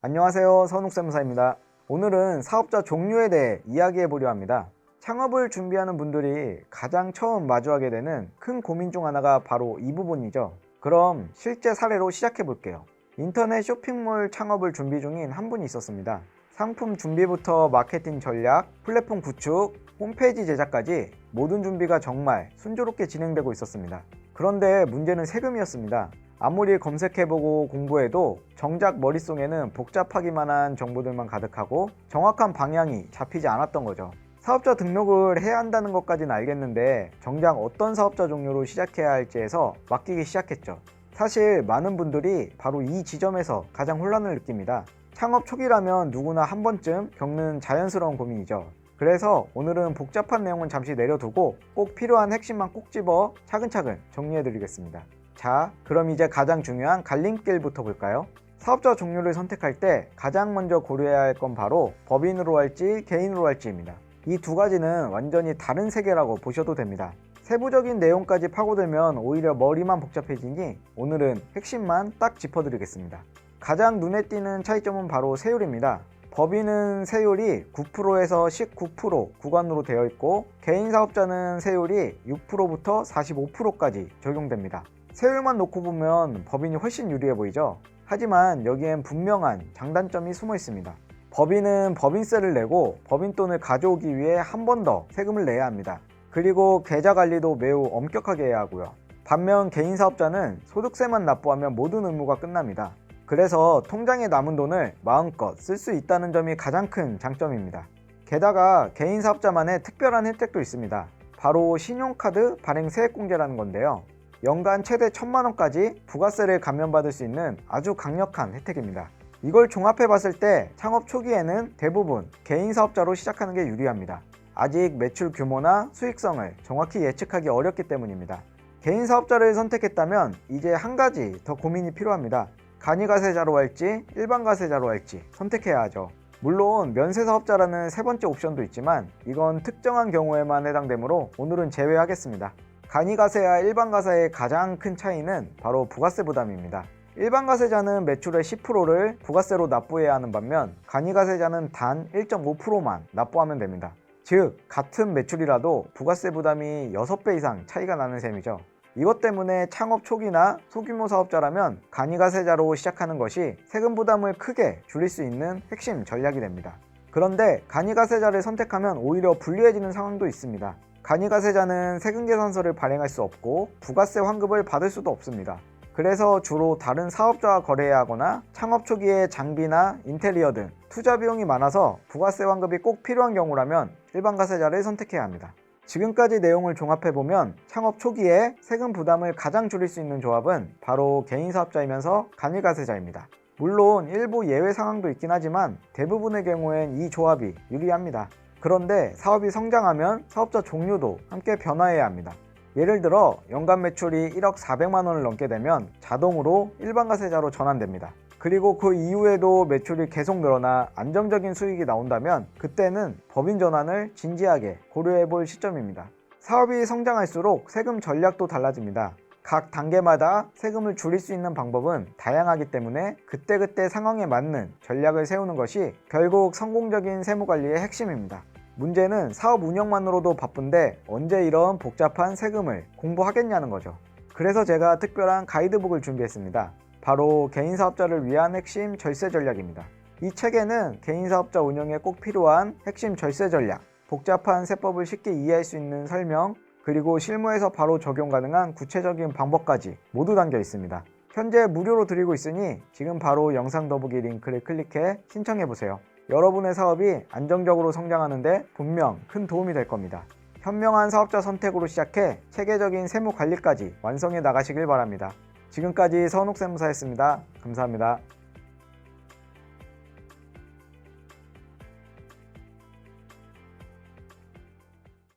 안녕하세요, 선욱세무사입니다. 오늘은 사업자 종류에 대해 이야기해 보려 합니다. 창업을 준비하는 분들이 가장 처음 마주하게 되는 큰 고민 중 하나가 바로 이 부분이죠. 그럼 실제 사례로 시작해 볼게요. 인터넷 쇼핑몰 창업을 준비 중인 한 분이 있었습니다. 상품 준비부터 마케팅 전략, 플랫폼 구축, 홈페이지 제작까지 모든 준비가 정말 순조롭게 진행되고 있었습니다. 그런데 문제는 세금이었습니다. 아무리 검색해보고 공부해도 정작 머릿속에는 복잡하기만 한 정보들만 가득하고 정확한 방향이 잡히지 않았던 거죠. 사업자 등록을 해야 한다는 것까지는 알겠는데 정작 어떤 사업자 종류로 시작해야 할지에서 맡기기 시작했죠. 사실 많은 분들이 바로 이 지점에서 가장 혼란을 느낍니다. 창업 초기라면 누구나 한 번쯤 겪는 자연스러운 고민이죠. 그래서 오늘은 복잡한 내용은 잠시 내려두고 꼭 필요한 핵심만 꼭 집어 차근차근 정리해 드리겠습니다. 자, 그럼 이제 가장 중요한 갈림길부터 볼까요? 사업자 종류를 선택할 때 가장 먼저 고려해야 할 건 바로 법인으로 할지 개인으로 할지입니다. 이 두 가지는 완전히 다른 세계라고 보셔도 됩니다. 세부적인 내용까지 파고들면 오히려 머리만 복잡해지니 오늘은 핵심만 딱 짚어드리겠습니다. 가장 눈에 띄는 차이점은 바로 세율입니다. 법인은 세율이 9%에서 19% 구간으로 되어 있고 개인 사업자는 세율이 6%부터 45%까지 적용됩니다. 세율만 놓고 보면 법인이 훨씬 유리해 보이죠? 하지만 여기엔 분명한 장단점이 숨어 있습니다. 법인은 법인세를 내고 법인돈을 가져오기 위해 한 번 더 세금을 내야 합니다. 그리고 계좌 관리도 매우 엄격하게 해야 하고요. 반면 개인 사업자는 소득세만 납부하면 모든 의무가 끝납니다. 그래서 통장에 남은 돈을 마음껏 쓸 수 있다는 점이 가장 큰 장점입니다. 게다가 개인 사업자만의 특별한 혜택도 있습니다. 바로 신용카드 발행 세액공제라는 건데요. 연간 최대 1,000만원까지 부가세를 감면받을 수 있는 아주 강력한 혜택입니다. 이걸 종합해 봤을 때 창업 초기에는 대부분 개인 사업자로 시작하는 게 유리합니다. 아직 매출 규모나 수익성을 정확히 예측하기 어렵기 때문입니다. 개인 사업자를 선택했다면 이제 한 가지 더 고민이 필요합니다. 간이가세자로 할지 일반 가세자로 할지 선택해야 하죠. 물론 면세사업자라는 세 번째 옵션도 있지만 이건 특정한 경우에만 해당되므로 오늘은 제외하겠습니다. 간이가세와 일반가세의 가장 큰 차이는 바로 부가세 부담입니다. 일반가세자는 매출의 10%를 부가세로 납부해야 하는 반면 간이가세자는 단 1.5%만 납부하면 됩니다. 즉 같은 매출이라도 부가세 부담이 6배 이상 차이가 나는 셈이죠. 이것 때문에 창업 초기나 소규모 사업자라면 간이가세자로 시작하는 것이 세금 부담을 크게 줄일 수 있는 핵심 전략이 됩니다. 그런데 간이가세자를 선택하면 오히려 불리해지는 상황도 있습니다. 간이가세자는 세금계산서를 발행할 수 없고 부가세 환급을 받을 수도 없습니다. 그래서 주로 다른 사업자와 거래해야 하거나 창업 초기에 장비나 인테리어 등 투자 비용이 많아서 부가세 환급이 꼭 필요한 경우라면 일반가세자를 선택해야 합니다. 지금까지 내용을 종합해보면 창업 초기에 세금 부담을 가장 줄일 수 있는 조합은 바로 개인 사업자이면서 간이가세자입니다. 물론 일부 예외 상황도 있긴 하지만 대부분의 경우엔 이 조합이 유리합니다. 그런데 사업이 성장하면 사업자 종류도 함께 변화해야 합니다. 예를 들어 연간 매출이 1억 400만 원을 넘게 되면 자동으로 일반가세자로 전환됩니다. 그리고 그 이후에도 매출이 계속 늘어나 안정적인 수익이 나온다면 그때는 법인 전환을 진지하게 고려해 볼 시점입니다. 사업이 성장할수록 세금 전략도 달라집니다. 각 단계마다 세금을 줄일 수 있는 방법은 다양하기 때문에 그때그때 상황에 맞는 전략을 세우는 것이 결국 성공적인 세무관리의 핵심입니다. 문제는 사업 운영만으로도 바쁜데 언제 이런 복잡한 세금을 공부하겠냐는 거죠. 그래서 제가 특별한 가이드북을 준비했습니다. 바로 개인 사업자를 위한 핵심 절세 전략입니다. 이 책에는 개인 사업자 운영에 꼭 필요한 핵심 절세 전략, 복잡한 세법을 쉽게 이해할 수 있는 설명, 그리고 실무에서 바로 적용 가능한 구체적인 방법까지 모두 담겨 있습니다. 현재 무료로 드리고 있으니 지금 바로 영상 더보기 링크를 클릭해 신청해보세요. 여러분의 사업이 안정적으로 성장하는데 분명 큰 도움이 될 겁니다. 현명한 사업자 선택으로 시작해 체계적인 세무 관리까지 완성해 나가시길 바랍니다. 지금까지 선욱세무사였습니다. 감사합니다.